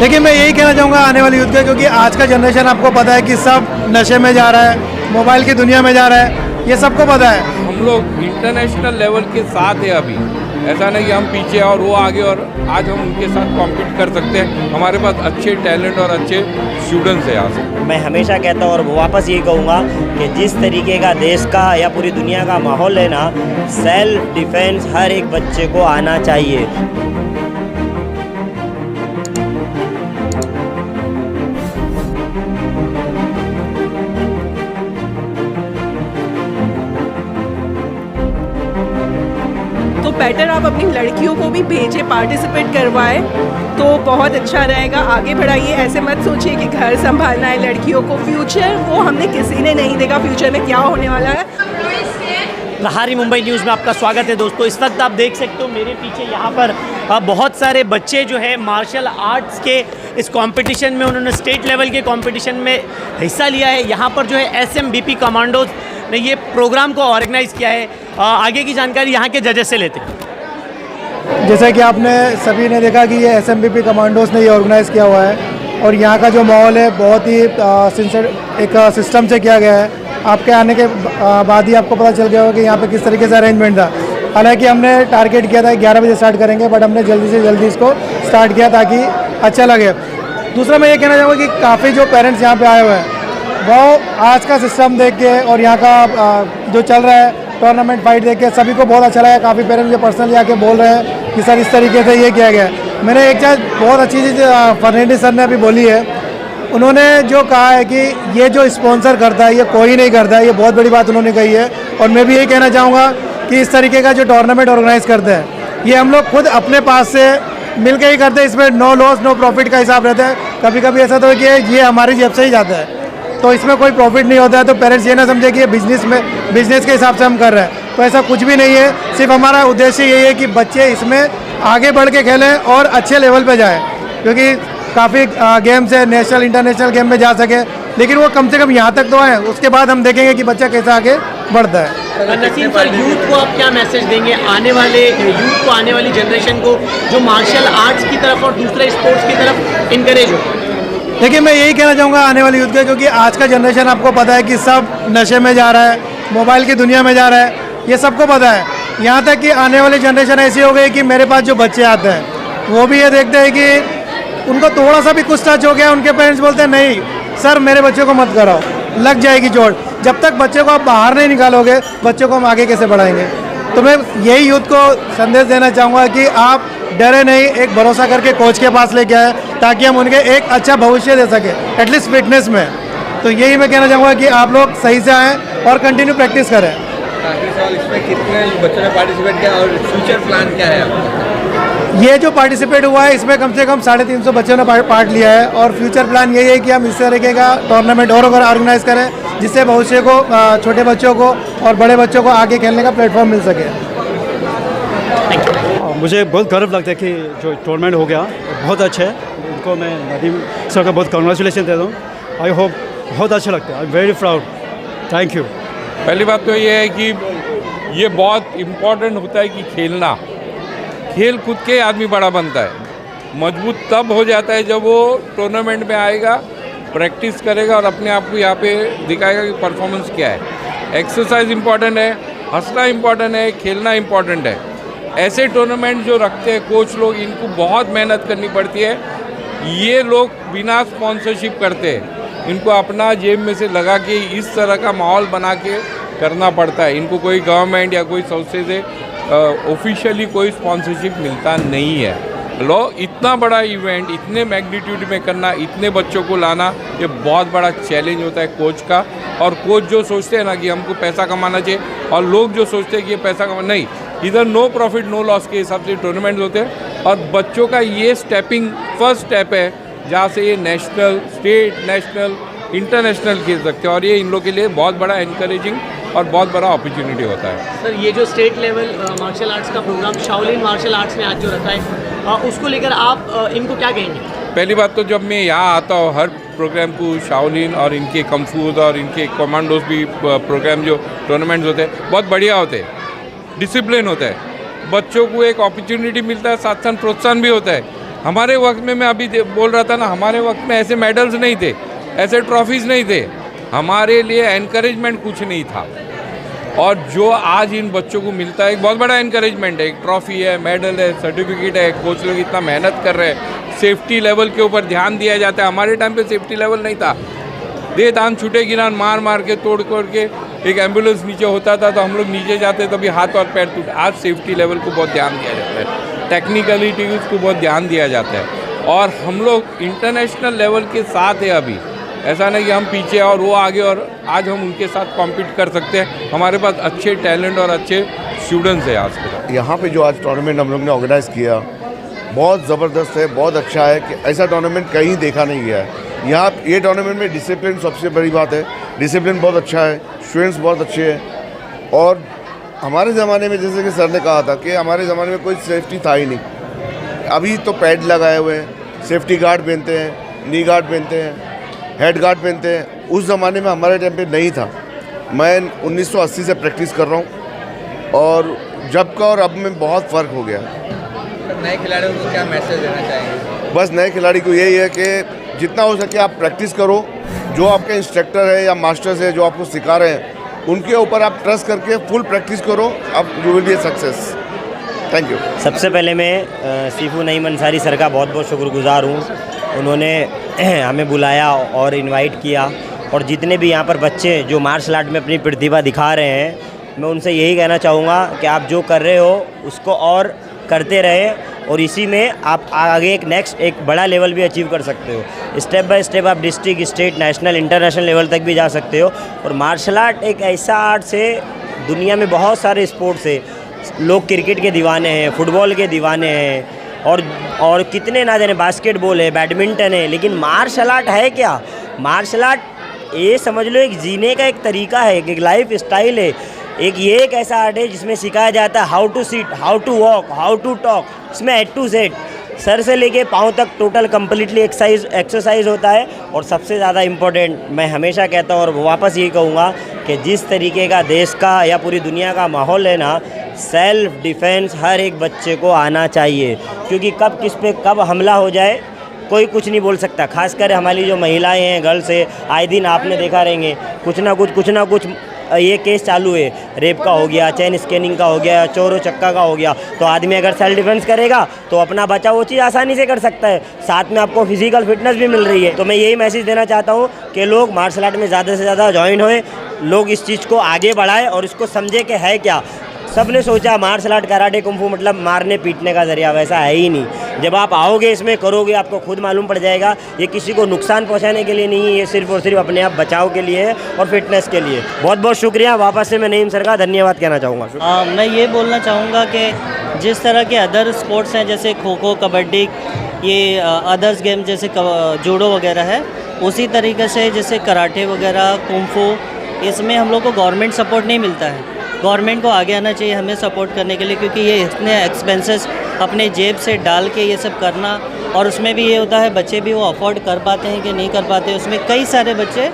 देखिए, मैं यही कहना चाहूँगा आने वाली यूथ के, क्योंकि आज का जनरेशन आपको पता है कि सब नशे में जा रहा है, मोबाइल की दुनिया में जा रहा है, ये सबको पता है। हम लोग इंटरनेशनल लेवल के साथ है अभी, ऐसा नहीं कि हम पीछे और वो आगे, और आज हम उनके साथ कॉम्पीट कर सकते हैं। हमारे पास अच्छे टैलेंट और अच्छे स्टूडेंट्स हैं यहाँ से। मैं हमेशा कहता हूँ और वापस ये कहूँगा कि जिस तरीके का देश का या पूरी दुनिया का माहौल है ना, सेल्फ डिफेंस हर एक बच्चे को आना चाहिए। तो बेटर आप अपनी लड़कियों को भी भेजें, पार्टिसिपेट करवाएं तो बहुत अच्छा रहेगा। आगे बढ़ाइए, ऐसे मत सोचिए कि घर संभालना है लड़कियों को। फ्यूचर वो हमने किसी ने नहीं देखा, फ्यूचर में क्या होने वाला है। प्रहारी मुंबई न्यूज़ में आपका स्वागत है दोस्तों। इस वक्त आप देख सकते हो मेरे पीछे यहाँ पर बहुत सारे बच्चे जो है मार्शल आर्ट्स के इस कंपटीशन में, उन्होंने स्टेट लेवल के कंपटीशन में हिस्सा लिया है। यहाँ पर जो है SMBP कमांडोज ने ये प्रोग्राम को ऑर्गेनाइज़ किया है। आगे की जानकारी यहाँ के जजेस से लेते हैं। जैसा कि आपने सभी ने देखा कि ये SMBP कमांडोज ने ये ऑर्गेनाइज़ किया हुआ है, और यहाँ का जो माहौल है बहुत ही सिंसियर एक सिस्टम से किया गया है। आपके आने के बाद ही आपको पता चल गया होगा कि यहाँ पे किस तरीके से अरेंजमेंट था। हालांकि हमने टारगेट किया था 11 बजे स्टार्ट करेंगे, बट हमने जल्दी से जल्दी इसको स्टार्ट किया ताकि अच्छा लगे। दूसरा मैं ये कहना चाहूँगा कि काफ़ी जो पेरेंट्स यहाँ पे आए हुए हैं वो आज का सिस्टम देख के और यहाँ का जो चल रहा है टूर्नामेंट फाइट देख के सभी को बहुत अच्छा लगा। काफ़ी पेरेंट्स जो पर्सनली आके बोल रहे हैं कि सर इस तरीके से ये किया गया है। मैंने एक चीज़ बहुत अच्छी चीज़ फर्नांडिस सर ने अभी बोली है, उन्होंने जो कहा है कि ये जो स्पॉन्सर करता है ये कोई नहीं करता है, ये बहुत बड़ी बात उन्होंने कही है। और मैं भी यही कहना चाहूँगा कि इस तरीके का जो टूर्नामेंट ऑर्गेनाइज करते हैं ये हम लोग खुद अपने पास से मिल के ही करते हैं। इसमें नो लॉस नो प्रॉफिट का हिसाब रहता है। कभी कभी ऐसा तो है कि ये हमारी जेब से ही जाता है, तो इसमें कोई प्रॉफिट नहीं होता है। तो पेरेंट्स ये ना समझे कि ये बिजनेस के हिसाब से हम कर रहे हैं, तो ऐसा कुछ भी नहीं है। सिर्फ हमारा उद्देश्य यही है कि बच्चे इसमें आगे बढ़ के खेलें और अच्छे लेवल पे जाएं, क्योंकि काफ़ी गेम्स है, नेशनल इंटरनेशनल गेम में जा सके, लेकिन वो कम से कम यहाँ तक तो आए, उसके बाद हम देखेंगे कि बच्चा कैसे आगे बढ़ता है। नसीम सर, यूथ को आप क्या मैसेज देंगे, आने वाले यूथ को, आने वाली जनरेशन को जो मार्शल आर्ट्स की तरफ और दूसरे स्पोर्ट्स की तरफ इनकरेज हो? देखिए, मैं यही कहना चाहूँगा आने वाली यूथ के, क्योंकि आज का जनरेशन आपको पता है कि सब नशे में जा रहा है, मोबाइल की दुनिया में जा रहा है, ये सबको पता है। यहाँ तक कि आने वाली जनरेशन ऐसी हो गई कि मेरे पास जो बच्चे आते हैं वो भी ये देखते हैं कि उनको थोड़ा सा भी कुछ टच हो गया, उनके पेरेंट्स बोलते हैं नहीं सर मेरे बच्चे को मत कराओ, लग जाएगी चोट। जब तक बच्चे को आप बाहर नहीं निकालोगे, बच्चों को हम आगे कैसे बढ़ाएंगे। तो मैं यही यूथ को संदेश देना चाहूँगा कि आप डरे नहीं, एक भरोसा करके कोच के पास लेके आए ताकि हम उनके एक अच्छा भविष्य दे सकें, एटलीस्ट फिटनेस में। तो यही मैं कहना चाहूँगा कि आप लोग सही से आएँ और कंटिन्यू प्रैक्टिस करें। इसमें कितने बच्चों ने पार्टिसिपेट किया और फ्यूचर प्लान क्या है आपका? ये जो पार्टिसिपेट हुआ है इसमें कम से कम 350 बच्चों ने पार्ट लिया है, और फ्यूचर प्लान यही है कि हम इस तरीके का टूर्नामेंट और ऑर्गेनाइज करें जिससे भविष्य को, छोटे बच्चों को और बड़े बच्चों को आगे खेलने का प्लेटफॉर्म मिल सके। मुझे बहुत गर्व लगता है कि जो टूर्नामेंट हो गया बहुत अच्छा है। उनको मैं नदीम सर का बहुत कॉन्ग्रेचुलेसन देता हूँ। आई होप बहुत अच्छा लगता है। I am very proud. Thank you. पहली बात तो ये है कि ये बहुत इम्पोर्टेंट होता है कि खेलना, खेल कूद के आदमी बड़ा बनता है। मजबूत तब हो जाता है जब वो टूर्नामेंट में आएगा, प्रैक्टिस करेगा और अपने आप को यहाँ पे दिखाएगा कि परफॉर्मेंस क्या है। एक्सरसाइज इम्पॉर्टेंट है, हंसना इम्पॉर्टेंट है, खेलना इम्पॉर्टेंट है। ऐसे टूर्नामेंट जो रखते हैं कोच लोग, इनको बहुत मेहनत करनी पड़ती है। ये लोग बिना स्पॉन्सरशिप करते हैं, इनको अपना जेब में से लगा के इस तरह का माहौल बना के करना पड़ता है। इनको कोई गवर्नमेंट या कोई संस्था से ऑफिशियली कोई स्पॉन्सरशिप मिलता नहीं है। लो, इतना बड़ा इवेंट इतने मैग्नीट्यूड में करना, इतने बच्चों को लाना, ये बहुत बड़ा चैलेंज होता है कोच का। और कोच जो सोचते हैं ना कि हमको पैसा कमाना चाहिए, और लोग जो सोचते हैं कि ये पैसा कमाना नहीं, इधर नो प्रॉफिट नो लॉस के हिसाब से टूर्नामेंट होते हैं। और बच्चों का ये स्टेपिंग फर्स्ट स्टेप है जहाँ से ये नेशनल, स्टेट, नेशनल, इंटरनेशनल खेल सकते हैं। और ये इन लोग के लिए बहुत बड़ा एनकरेजिंग और बहुत बड़ा अपॉर्चुनिटी होता है। सर, ये जो स्टेट लेवल मार्शल आर्ट्स का प्रोग्राम शाओलिन मार्शल आर्ट्स ने आज जो रखा है, उसको लेकर आप इनको क्या कहेंगे? पहली बात तो जब मैं यहाँ आता हूँ हर प्रोग्राम को शाओलिन और इनके कम्फूज और इनके कमांडोज भी प्रोग्राम जो टूर्नामेंट्स होते हैं बहुत बढ़िया होते हैं, डिसिप्लिन होता है, बच्चों को एक अपॉर्चुनिटी मिलता है, साथ साथ प्रोत्साहन भी होता है हमारे वक्त में मैं अभी बोल रहा था ना, हमारे वक्त में ऐसे मेडल्स नहीं थे, ऐसे ट्रॉफीज़ नहीं थे, हमारे लिए एनकरेजमेंट कुछ नहीं था। और जो आज इन बच्चों को मिलता है एक बहुत बड़ा एनकरेजमेंट है, एक ट्रॉफी है, मेडल है, सर्टिफिकेट है, कोच लोग इतना मेहनत कर रहे हैं, सेफ्टी लेवल के ऊपर ध्यान दिया जाता है। हमारे टाइम पे सेफ्टी लेवल नहीं था, दे दान छूटे गिरान मार मार के तोड़ के एक एम्बुलेंस नीचे होता था तो हम लोग नीचे जाते तभी हाथ और पैर टूट। आज सेफ्टी लेवल को बहुत ध्यान दिया जाता है, टेक्निकलिटीज़ को बहुत ध्यान दिया जाता है और हम लोग इंटरनेशनल लेवल के साथ है अभी। ऐसा नहीं कि हम पीछे और वो आगे, और आज हम उनके साथ कॉम्पीट कर सकते हैं। हमारे पास अच्छे टैलेंट और अच्छे स्टूडेंट्स हैं आज के। यहाँ पे जो आज टूर्नामेंट हम लोग ने ऑर्गेनाइज़ किया बहुत ज़बरदस्त है, बहुत अच्छा है कि ऐसा टूर्नामेंट कहीं देखा नहीं गया है। यहाँ ये टूर्नामेंट में डिसिप्लिन सबसे बड़ी बात है, डिसिप्लिन बहुत अच्छा है, स्टूडेंट्स बहुत अच्छे हैं। और हमारे ज़माने में जैसे कि सर ने कहा था कि हमारे ज़माने में कोई सेफ्टी था ही नहीं। अभी तो पैड लगाए हुए हैं, सेफ्टी गार्ड पहनते हैं, नी गार्ड पहनते हैं, हेड गार्ड पहनते हैं। उस ज़माने में हमारे टाइम पे नहीं था। मैं 1980 से प्रैक्टिस कर रहा हूँ और जब का और अब में बहुत फ़र्क हो गया। नए खिलाड़ियों को क्या मैसेज देना चाहेंगे? बस नए खिलाड़ी को यही है कि जितना हो सके आप प्रैक्टिस करो, जो आपके इंस्ट्रक्टर है या मास्टर्स है जो आपको सिखा रहे हैं उनके ऊपर आप ट्रस्ट करके फुल प्रैक्टिस करो, अब you will be success. Thank you. सबसे पहले मैं सीफू नईम अंसारी सर का बहुत बहुत शुक्रगुजार हूँ। उन्होंने हमें बुलाया और इनवाइट किया, और जितने भी यहाँ पर बच्चे जो मार्शल आर्ट में अपनी प्रतिभा दिखा रहे हैं, मैं उनसे यही कहना चाहूँगा कि आप जो कर रहे हो उसको और करते रहे और इसी में आप आगे एक बड़ा लेवल भी अचीव कर सकते हो। स्टेप बाय स्टेप आप district, state, national, international level तक भी जा सकते हो। और मार्शल आर्ट एक ऐसा आर्ट से, दुनिया में बहुत सारे स्पोर्ट्स है, लोग क्रिकेट के दीवाने हैं, फुटबॉल के दीवाने हैं और कितने ना जाने, बास्केटबॉल है, बैडमिंटन है, लेकिन मार्शल आर्ट है क्या? मार्शल आर्ट ये समझ लो एक जीने का एक तरीका है, एक लाइफ स्टाइल है। एक ऐसा आर्ट है जिसमें सिखाया जाता है how to sit, how to walk, how to talk. इसमें A to Z सर से लेके पाँव तक टोटल कम्प्लीटली एक्सरसाइज होता है। और सबसे ज़्यादा इम्पोर्टेंट मैं हमेशा कहता हूँ और वापस यही कहूँगा कि जिस तरीके का देश का या पूरी दुनिया का माहौल है ना, सेल्फ डिफेंस हर एक बच्चे को आना चाहिए, क्योंकि कब किस पे कब हमला हो जाए कोई कुछ नहीं बोल सकता। खासकर हमारी जो महिलाएं हैं, गर्ल्स है, आए दिन आपने देखा रहेंगे कुछ ना कुछ ये केस चालू है, रेप का हो गया, चेन स्कैनिंग का हो गया, चोरो चक्का का हो गया। तो आदमी अगर सेल्फ डिफेंस करेगा तो अपना बचाव वो चीज़ आसानी से कर सकता है, साथ में आपको फिजिकल फिटनेस भी मिल रही है। तो मैं यही मैसेज देना चाहता हूँ कि लोग मार्शल आर्ट में ज़्यादा से ज़्यादा ज्वाइन होए, लोग इस चीज़ को आगे बढ़ाएं और इसको समझे कि है क्या। सब ने सोचा मार्शल आर्ट, कराटे, कुंफू मतलब मारने पीटने का जरिया, वैसा है ही नहीं। जब आप आओगे इसमें करोगे आपको खुद मालूम पड़ जाएगा ये किसी को नुकसान पहुंचाने के लिए नहीं है, ये सिर्फ और सिर्फ अपने आप बचाव के लिए है और फिटनेस के लिए। बहुत बहुत शुक्रिया। वापस से मैं नईम सर का धन्यवाद कहना चाहूँगा। मैं ये बोलना चाहूँगा कि जिस तरह के अदर स्पोर्ट्स हैं जैसे खो खो, कबड्डी, ये अदर्स गेम जैसे जूडो वगैरह है, उसी तरीके से जैसे कराटे वगैरह, कुंफू, इसमें हम लोग को गवर्नमेंट सपोर्ट नहीं मिलता है। गवर्नमेंट को आगे आना चाहिए हमें सपोर्ट करने के लिए, क्योंकि ये इतने एक्सपेंसेस अपने जेब से डाल के ये सब करना, और उसमें भी ये होता है बच्चे भी वो अफोर्ड कर पाते हैं कि नहीं कर पाते। उसमें कई सारे बच्चे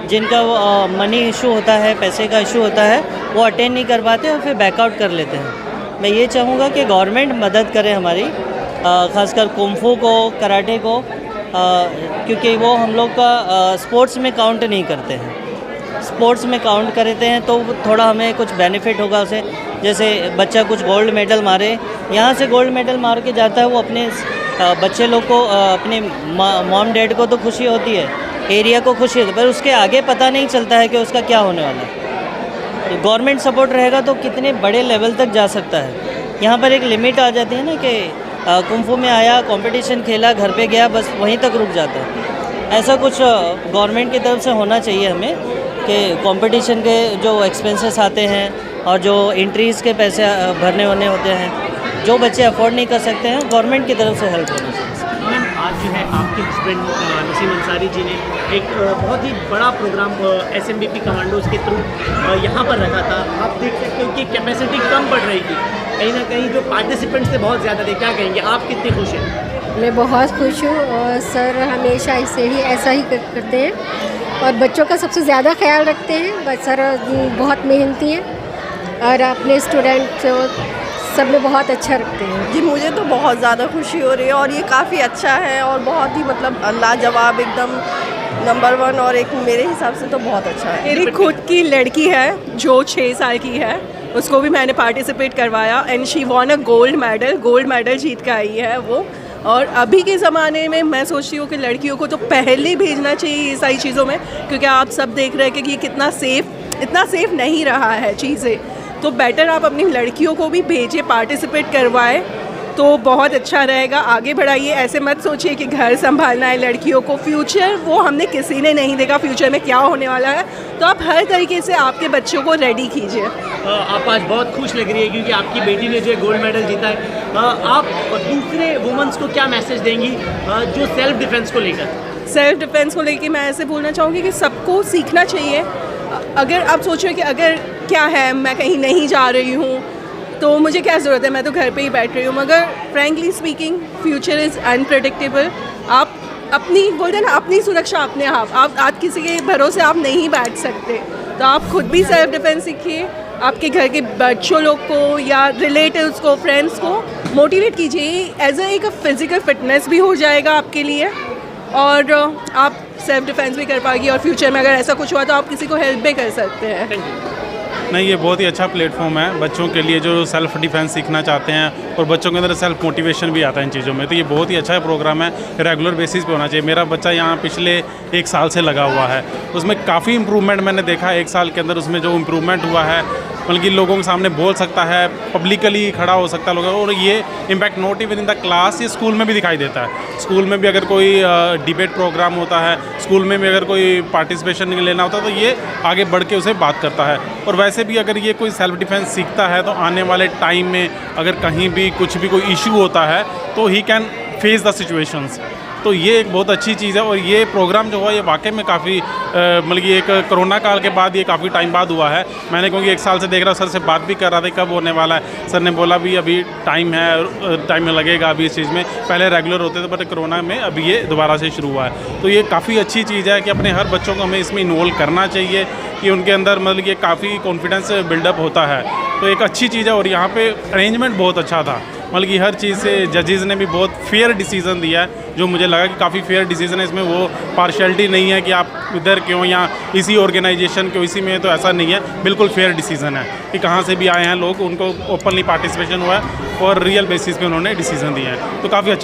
जिनका वो मनी इशू होता है, पैसे का इशू होता है, वो अटेंड नहीं कर पाते और फिर बैकआउट कर लेते हैं। मैं ये चाहूँगा कि गवर्नमेंट मदद करे हमारी, ख़ासकर कुंफू को, कराटे को, क्योंकि वो हम लोग का स्पोर्ट्स में काउंट नहीं करते हैं। स्पोर्ट्स में काउंट करते हैं तो थोड़ा हमें कुछ बेनिफिट होगा उसे। जैसे बच्चा कुछ गोल्ड मेडल मारे, यहाँ से गोल्ड मेडल मार के जाता है, वो अपने बच्चे लोग को, अपने मॉम डैड को तो खुशी होती है, एरिया को खुशी होती है, पर उसके आगे पता नहीं चलता है कि उसका क्या होने वाला है। तो गवर्नमेंट सपोर्ट रहेगा तो कितने बड़े लेवल तक जा सकता है। यहाँ पर एक लिमिट आ जाती है ना कि कुंफू में आया, कंपटीशन खेला, घर पे गया, बस वहीं तक रुक जाता है। ऐसा कुछ गवर्नमेंट की तरफ से होना चाहिए हमें कि कंपटीशन के जो एक्सपेंसेस आते हैं और जो एंट्रीज़ के पैसे भरने होने होते हैं, जो बच्चे अफोर्ड नहीं कर सकते हैं, गवर्नमेंट की तरफ से हेल्प होनी चाहिए। मैम, आज जो है आपके हस्बैंड नसीम अंसारी जी ने एक बहुत ही बड़ा प्रोग्राम SMBP कमांडोज के थ्रू यहाँ पर रखा था। आप देख सकते हो कि कैपेसिटी कम पड़ रही थी, कहीं ना कहीं जो पार्टिसिपेंट्स थे बहुत ज़्यादा थे। क्या कहेंगे आप, कितनी खुश हैं? मैं बहुत खुश हूँ और सर हमेशा ऐसा ही करते हैं और बच्चों का सबसे ज़्यादा ख्याल रखते हैं। सर बहुत मेहनती हैं और अपने स्टूडेंट को सब में बहुत अच्छा रखते हैं। जी मुझे तो बहुत ज़्यादा खुशी हो रही है और ये काफ़ी अच्छा है और बहुत ही मतलब लाजवाब एकदम नंबर 1 और एक मेरे हिसाब से तो बहुत अच्छा है। मेरी खुद की लड़की है जो 6 साल की है, उसको भी मैंने पार्टिसिपेट करवाया and she won a gold medal जीत कर आई है वो। और अभी के ज़माने में मैं सोचती हूँ कि लड़कियों को तो पहले भेजना चाहिए ये सारी चीज़ों में, क्योंकि आप सब देख रहे हैं कि ये इतना सेफ़ नहीं रहा है चीज़ें। तो बेटर आप अपनी लड़कियों को भी भेजिए, पार्टिसिपेट करवाएं तो बहुत अच्छा रहेगा। आगे बढ़ाइए, ऐसे मत सोचिए कि घर संभालना है लड़कियों को। फ्यूचर वो हमने किसी ने नहीं देखा फ्यूचर में क्या होने वाला है, तो आप हर तरीके से आपके बच्चों को रेडी कीजिए। आप आज बहुत खुश लग रही है क्योंकि आपकी बेटी ने जो गोल्ड मेडल जीता है। आप दूसरे वुमेन्स को क्या मैसेज देंगी जो सेल्फ डिफेंस को लेकर मैं ऐसे बोलना चाहूँगी कि सबको सीखना चाहिए। अगर आप सोचो कि अगर क्या है मैं कहीं नहीं जा रही हूँ तो मुझे क्या ज़रूरत है, मैं तो घर पे ही बैठ रही हूँ। मगर frankly speaking future is unpredictable. आप अपनी बोलते हैं ना, अपनी सुरक्षा अपने आप आज किसी के भरोसे आप नहीं बैठ सकते, तो आप खुद भी सेल्फ डिफेंस सीखिए। आपके घर के बच्चों लोग को या रिलेटिव्स को, फ्रेंड्स को मोटिवेट कीजिए। एज एक फिज़िकल फिटनेस भी हो जाएगा आपके लिए और आप सेल्फ डिफेंस भी कर पाएगी और फ्यूचर में अगर ऐसा कुछ हुआ तो आप किसी को हेल्प भी कर सकते हैं। नहीं, ये बहुत ही अच्छा प्लेटफॉर्म है बच्चों के लिए जो सेल्फ डिफेंस सीखना चाहते हैं और बच्चों के अंदर सेल्फ मोटिवेशन भी आता है इन चीज़ों में। तो ये बहुत ही अच्छा प्रोग्राम है, रेगुलर बेसिस पे होना चाहिए। मेरा बच्चा यहाँ पिछले 1 साल से लगा हुआ है, उसमें काफ़ी इम्प्रूवमेंट मैंने देखा 1 साल के अंदर। उसमें जो इम्प्रूवमेंट हुआ है, बल्कि लोगों के सामने बोल सकता है, पब्लिकली खड़ा हो सकता है लोगों, और ये impact not even in the class, ये स्कूल में भी दिखाई देता है। स्कूल में भी अगर कोई डिबेट प्रोग्राम होता है, स्कूल में भी अगर कोई पार्टिसिपेशन लेना होता है, तो ये आगे बढ़ के उसे बात करता है। और वैसे भी अगर ये कोई सेल्फ डिफेंस सीखता है तो आने वाले टाइम में अगर कहीं भी कुछ भी कोई इशू होता है तो he can face the situations. तो ये एक बहुत अच्छी चीज़ है। और ये प्रोग्राम जो हुआ ये वाकई में काफ़ी मतलब कि एक कोरोना काल के बाद ये काफ़ी टाइम बाद हुआ है। मैंने क्योंकि 1 साल से देख रहा, सर से बात भी कर रहा था कब होने वाला है। सर ने बोला भी अभी टाइम है, टाइम लगेगा अभी इस चीज़ में। पहले रेगुलर होते थे बट कोरोना में अभी ये दोबारा से शुरू हुआ है। तो ये काफ़ी अच्छी चीज़ है कि अपने हर बच्चों को हमें इसमें इन्वॉल्व करना चाहिए कि उनके अंदर मतलब ये काफ़ी कॉन्फिडेंस बिल्डअप होता है। तो एक अच्छी चीज़ है। और यहाँ पे अरेंजमेंट बहुत अच्छा था, मतलब कि हर चीज़ से जजेस ने भी बहुत फेयर डिसीज़न दिया है, जो मुझे लगा कि काफ़ी फेयर डिसीज़न है। इसमें वो पार्शियलिटी नहीं है कि आप इधर क्यों या इसी ऑर्गेनाइजेशन क्यों इसी में, तो ऐसा नहीं है। बिल्कुल फेयर डिसीज़न है कि कहाँ से भी आए हैं लोग, उनको ओपनली पार्टिसिपेशन हुआ है और रियल बेसिस पे उन्होंने डिसीज़न दिया है। तो काफ़ी अच्छा